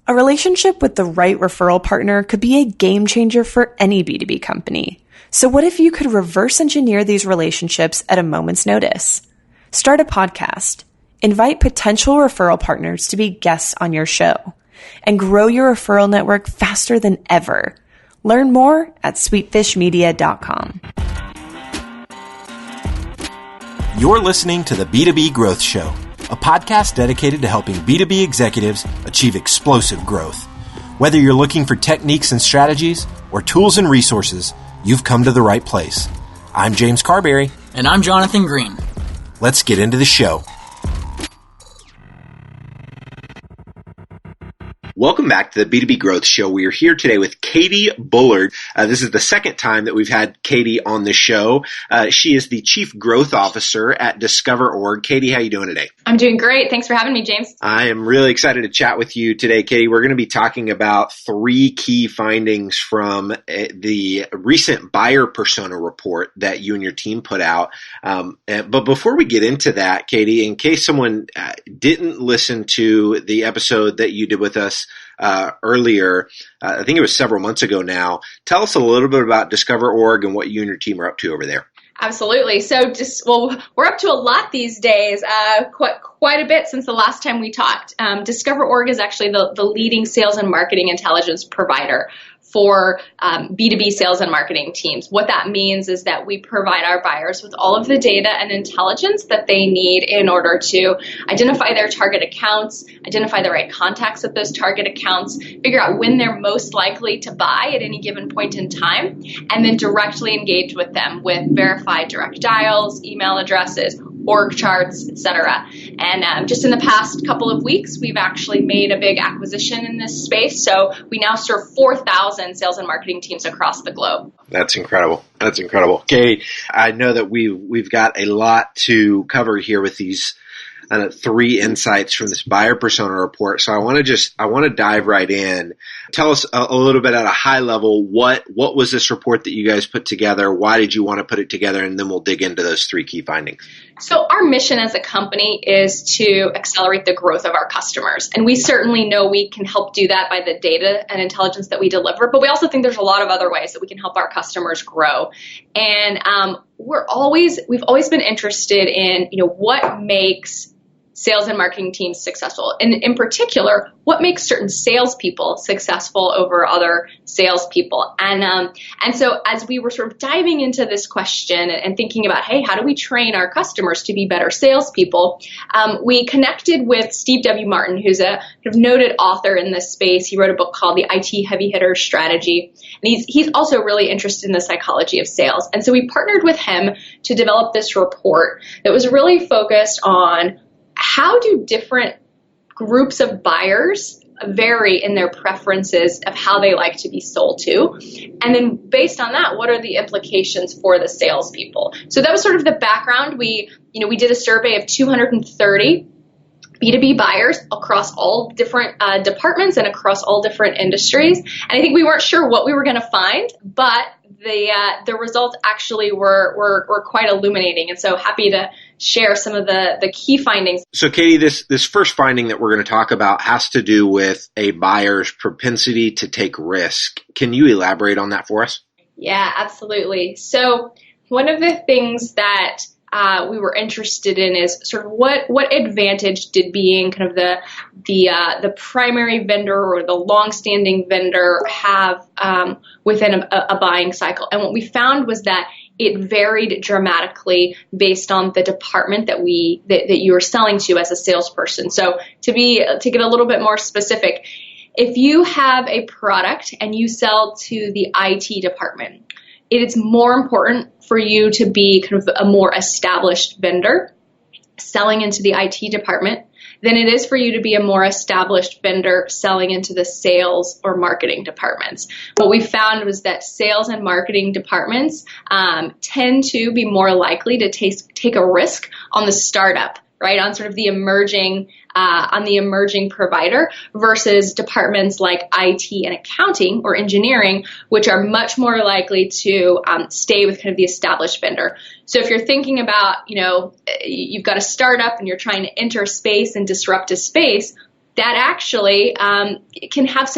A relationship with the right referral partner could be a game changer for any B2B company. So what if you could reverse engineer these relationships at a moment's notice? Start a podcast, invite potential referral partners to be guests on your show, and grow your referral network faster than ever. Learn more at sweetfishmedia.com. You're listening to the B2B Growth Show, a podcast dedicated to helping B2B executives achieve explosive growth. Whether you're looking for techniques and strategies or tools and resources, you've come to the right place. I'm James Carberry. And I'm Jonathan Green. Let's get into the show. Welcome back to the B2B Growth Show. We are here today with Katie Bullard. This is the second time that we've had Katie on the show. She is the Chief Growth Officer at DiscoverOrg. Katie, how are you doing today? I'm doing great. Thanks for having me, James. I am really excited to chat with you today, Katie. We're going to be talking about three key findings from the recent buyer persona report that you and your team put out. But before we get into that, Katie, in case someone didn't listen to the episode that you did with us earlier, I think it was several months ago now. Tell us a little bit about DiscoverOrg and what you and your team are up to over there. Absolutely. So we're up to a lot these days, quite a bit since the last time we talked. DiscoverOrg is actually the leading sales and marketing intelligence provider for B2B sales and marketing teams. What that means is that we provide our buyers with all of the data and intelligence that they need in order to identify their target accounts, identify the right contacts at those target accounts, figure out when they're most likely to buy at any given point in time, and then directly engage with them with verified direct dials, email addresses, org charts, etc. And just in the past couple of weeks, we've actually made a big acquisition in this space. So we now serve 4,000 sales and marketing teams across the globe. That's incredible. That's incredible. Katie, I know that we've got a lot to cover here with these three insights from this buyer persona report. So I want to dive right in. Tell us a little bit at a high level, what was this report that you guys put together? Why did you want to put it together? And then we'll dig into those three key findings. So our mission as a company is to accelerate the growth of our customers. And we certainly know we can help do that by the data and intelligence that we deliver. But we also think there's a lot of other ways that we can help our customers grow. And we've always been interested in, what makes sales and marketing teams successful, and in particular, what makes certain salespeople successful over other salespeople. And so as we were sort of diving into this question and thinking about, hey, how do we train our customers to be better salespeople? We connected with Steve W. Martin, who's a kind of noted author in this space. He wrote a book called The IT Heavy Hitter Strategy, and he's also really interested in the psychology of sales. And so we partnered with him to develop this report that was really focused on how do different groups of buyers vary in their preferences of how they like to be sold to? And then based on that, what are the implications for the salespeople? So that was sort of the background. We did a survey of 230 B2B buyers across all different departments and across all different industries. And I think we weren't sure what we were going to find, but the results actually were quite illuminating. And so happy to share some of the key findings. So Katie, this first finding that we're going to talk about has to do with a buyer's propensity to take risk. Can you elaborate on that for us? Yeah, absolutely. So one of the things that we were interested in is sort of what advantage did being kind of the primary vendor or the long-standing vendor have within a buying cycle. And what we found was that it varied dramatically based on the department that you were selling to as a salesperson. So to get a little bit more specific, if you have a product and you sell to the IT department, it is more important for you to be kind of a more established vendor selling into the IT department than it is for you to be a more established vendor selling into the sales or marketing departments. What we found was that sales and marketing departments tend to be more likely to take a risk on the startup, right, on sort of the emerging provider versus departments like IT and accounting or engineering, which are much more likely to stay with kind of the established vendor. So if you're thinking about, you've got a startup and you're trying to enter space and disrupt a space, that actually can have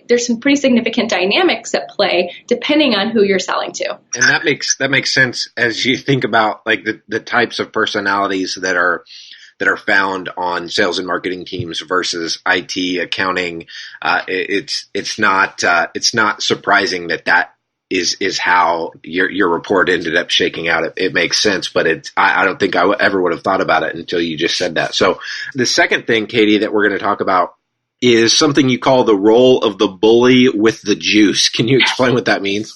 there's some pretty significant dynamics at play depending on who you're selling to. And that makes sense as you think about like the types of personalities that are found on sales and marketing teams versus IT, accounting. It's not surprising that is how your report ended up shaking out. It makes sense, but I don't think I ever would have thought about it until you just said that. So the second thing, Katie, that we're going to talk about is something you call the role of the bully with the juice. Can you explain what that means?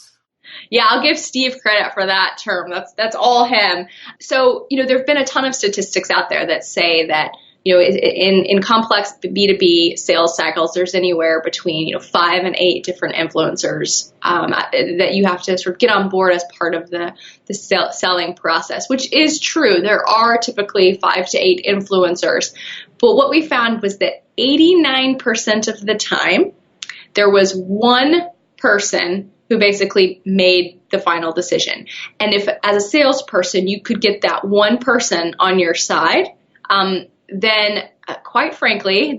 Yeah, I'll give Steve credit for that term. That's all him. So, there have been a ton of statistics out there that say that, in complex B2B sales cycles, there's anywhere between, 5 and 8 different influencers that you have to sort of get on board as part of the selling process, which is true. There are typically 5 to 8 influencers. But what we found was that 89% of the time, there was one person who basically made the final decision. And if, as a salesperson, you could get that one person on your side, then quite frankly,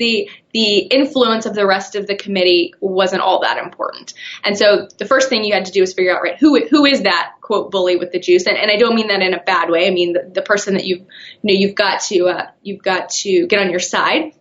the influence of the rest of the committee wasn't all that important. And so the first thing you had to do is figure out, right, who is that quote bully with the juice? And I don't mean that in a bad way. I mean the person that you've got to get on your side.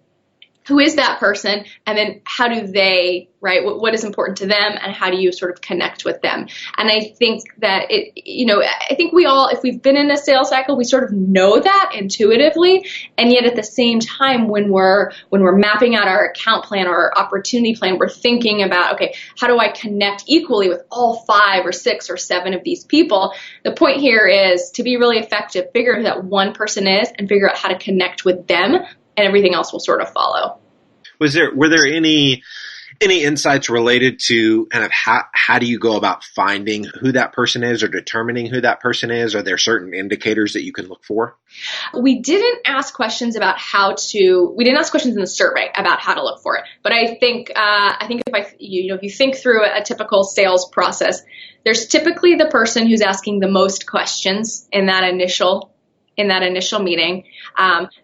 Who is that person? And then how do they, right, what is important to them, and how do you sort of connect with them? And I think that I think we all, if we've been in a sales cycle, we sort of know that intuitively. And yet at the same time, when we're mapping out our account plan or our opportunity plan, we're thinking about, okay, how do I connect equally with all 5 or 6 or 7 of these people? The point here is to be really effective, figure out who that one person is and figure out how to connect with them, and everything else will sort of follow. Were there any insights related to kind of how do you go about finding who that person is or determining who that person is? Are there certain indicators that you can look for? We didn't ask questions in the survey about how to look for it. But I think if you think through a typical sales process, there's typically the person who's asking the most questions in that initial meeting.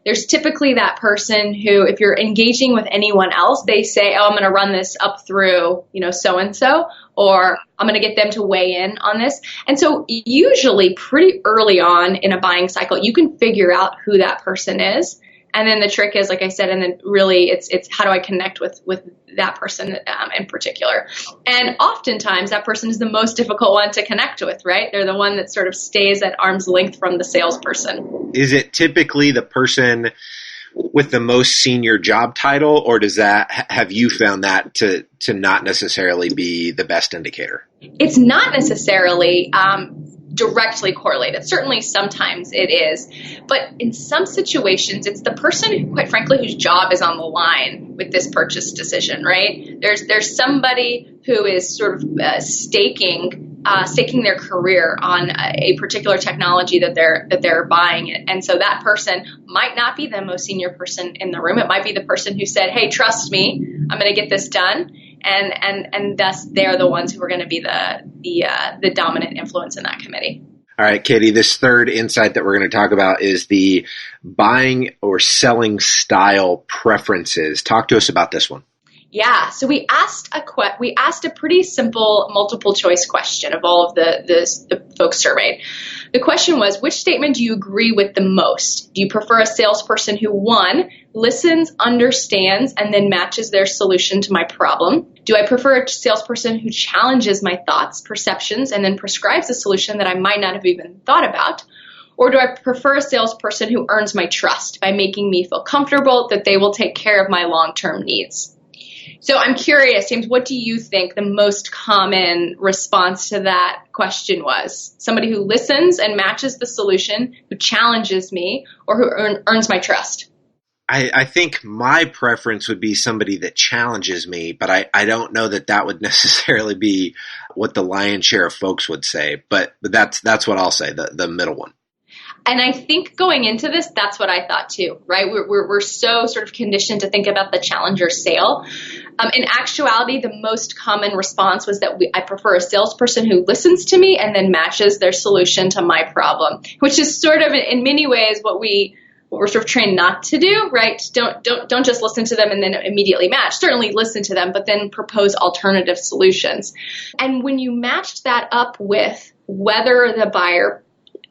There's typically that person who, if you're engaging with anyone else, they say, oh, I'm going to run this up through, so-and-so, or I'm going to get them to weigh in on this. And so usually pretty early on in a buying cycle, you can figure out who that person is. And then the trick is, like I said, and then really it's how do I connect with that person in particular. And oftentimes that person is the most difficult one to connect with, right? They're the one that sort of stays at arm's length from the salesperson. Is it typically the person with the most senior job title, or have you found that to not necessarily be the best indicator? It's not necessarily directly correlated. Certainly sometimes it is, but in some situations it's the person who, quite frankly, whose job is on the line with this purchase decision, right? There's somebody who is sort of staking their career on a particular technology that they're buying it. And so that person might not be the most senior person in the room. It might be the person who said, hey, trust me, I'm going to get this done. And thus they're the ones who are going to be the dominant influence in that committee. All right, Katie, this third insight that we're going to talk about is the buying or selling style preferences. Talk to us about this one. Yeah, so we asked a pretty simple multiple choice question of all of the folks surveyed. The question was, which statement do you agree with the most? Do you prefer a salesperson who, 1, listens, understands, and then matches their solution to my problem? Do I prefer a salesperson who challenges my thoughts, perceptions, and then prescribes a solution that I might not have even thought about? Or do I prefer a salesperson who earns my trust by making me feel comfortable that they will take care of my long-term needs? So I'm curious, James, what do you think the most common response to that question was? Somebody who listens and matches the solution, who challenges me, or who earns my trust? I think my preference would be somebody that challenges me, but I don't know that would necessarily be what the lion's share of folks would say. But that's what I'll say, the middle one. And I think going into this, that's what I thought too, right? We're so sort of conditioned to think about the challenger sale. In actuality, the most common response was that I prefer a salesperson who listens to me and then matches their solution to my problem, which is sort of in many ways what we what we're sort of trained not to do, right? Don't just listen to them and then immediately match. Certainly listen to them, but then propose alternative solutions. And when you matched that up with whether the buyer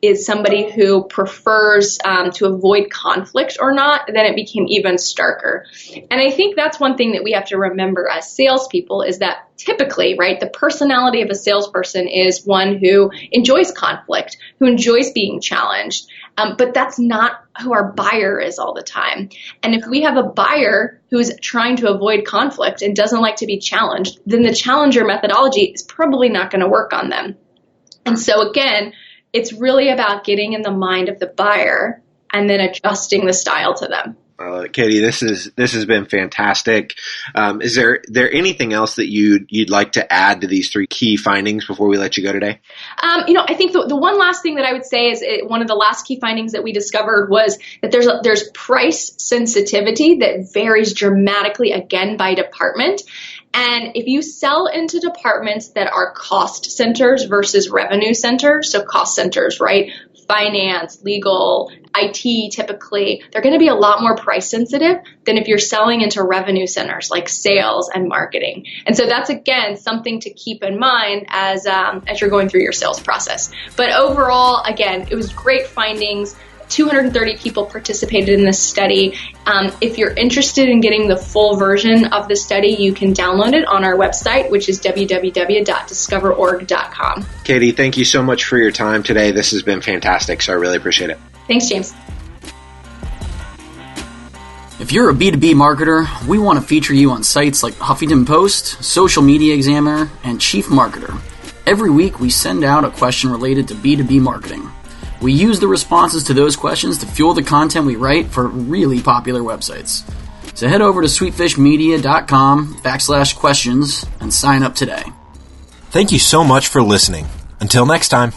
is somebody who prefers to avoid conflict or not, then it became even starker. And I think that's one thing that we have to remember as salespeople is that typically, right, the personality of a salesperson is one who enjoys conflict, who enjoys being challenged. But that's not who our buyer is all the time. And if we have a buyer who's trying to avoid conflict and doesn't like to be challenged, then the challenger methodology is probably not going to work on them. And so again, it's really about getting in the mind of the buyer and then adjusting the style to them. Katie, this has been fantastic. Is there anything else that you'd like to add to these three key findings before we let you go today? I think the one last thing that I would say is one of the last key findings that we discovered was that there's price sensitivity that varies dramatically again by department. And if you sell into departments that are cost centers versus revenue centers, so cost centers, right? Finance, legal, IT, typically, they're going to be a lot more price sensitive than if you're selling into revenue centers like sales and marketing. And so that's, again, something to keep in mind as you're going through your sales process. But overall, again, it was great findings. 230 people participated in this study. If you're interested in getting the full version of the study, you can download it on our website, which is www.discoverorg.com. Katie, thank you so much for your time today. This has been fantastic, so I really appreciate it. Thanks, James. If you're a B2B marketer, we want to feature you on sites like Huffington Post, Social Media Examiner, and Chief Marketer. Every week, we send out a question related to B2B marketing. We use the responses to those questions to fuel the content we write for really popular websites. So head over to sweetfishmedia.com/questions and sign up today. Thank you so much for listening. Until next time.